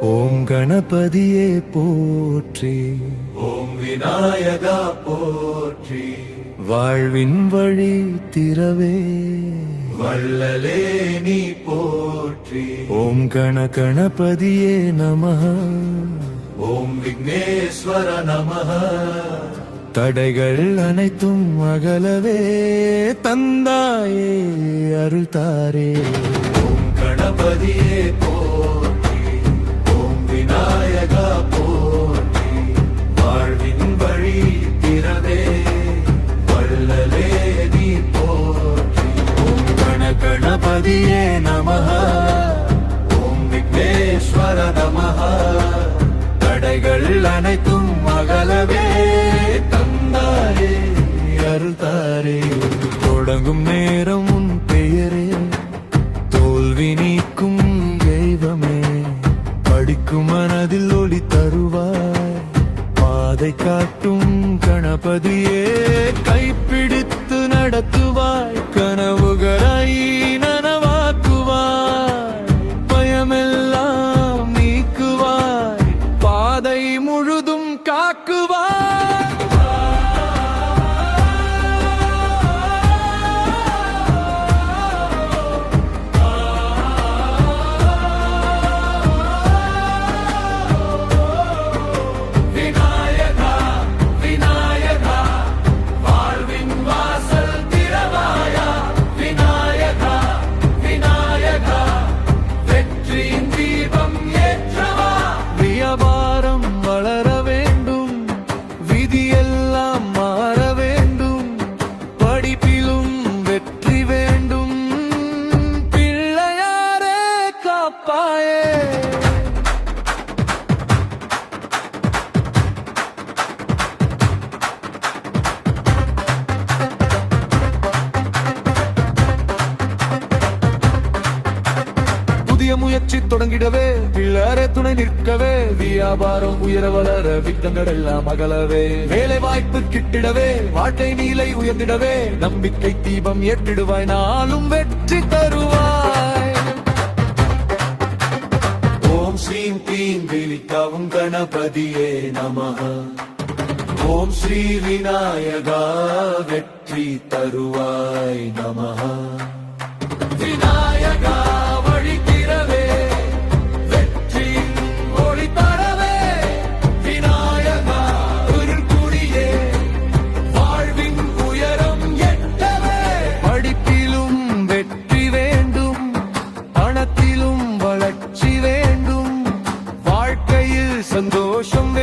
ஓம் கணபதியே போற்றி, ஓம் விநாயகா போற்றி, வாழ்வின் வழி திறவே வள்ளலே நீ போற்றி. ஓம் கணபதியே நமः, ஓம் விக்னேஸ்வர நமः, தடைகள் அனைத்தும் அகலவே தந்தாயே அருள் தாரே. ஓம் கணபதியே போற்றி, ஓம் விநாயகா போற்றி, வாழ்வின் வழி திறவே வள்ளலே நீ போற்றி. ஓம் கணபதியே நமः, ஓம் விக்னேஸ்வர நமः, தடைகள் அனைத்தும் அகலவே தந்தாயே அருள் தாரே. தொடங்கும் நேரம் உன் பெயரே, தோல்வி நீக்கும் தெய்வமே, படிக்கும் மனதில் ஒளி தருவாய், பாதை காட்டும் கணபதியே, கைப்பிடித்து நடத்துவாய், கனவுகளாய் நனவாக்குவாய், பயமெல்லாம் நீக்குவாய், பாதை முழுதும் காக்குவாய். விநாயகா விநாயகா வாழ்வின் வாசல் திறவாயா, விநாயகா விநாயகா வெற்றியின் தீபம் ஏற்றவா. வியாபாரம் வளர வேண்டும், விதியெல்லாம் மாற வேண்டும், படிப்பிலும் வெற்றி வேண்டும், பிள்ளையாரே காப்பாயே. புதிய முயற்சி தொடங்கிடவே, பிள்ளாரே துணை நிற்கவே, வியாபாரம் உயர வளர, விக்னங்கள் எல்லாம் அகலவே, வேலை வாய்ப்பு கிட்டிடவே, வாழ்க்கை நீலை உயர்ந்திடவே, நம்பிக்கை தீபம் ஏற்றிடுவாய், நாளும் வெற்றி தருவாய். ஓம் ஸ்ரீம் க்ளீம் விழிக்கவும் கணபதியே நமः, ஓம் ஸ்ரீ விநாயகா வெற்றி தருவாய் நமः. விநாயகா வழி திறவே வெற்றியின் ஒளி தரவே, விநாயகா குடியே வாழ்வின் உயரம் எட்டவே. படிப்பிலும் வெற்றி வேண்டும், பணத்திலும் வளர்ச்சி வேண்டும், வாழ்க்கையில் சந்தோஷம்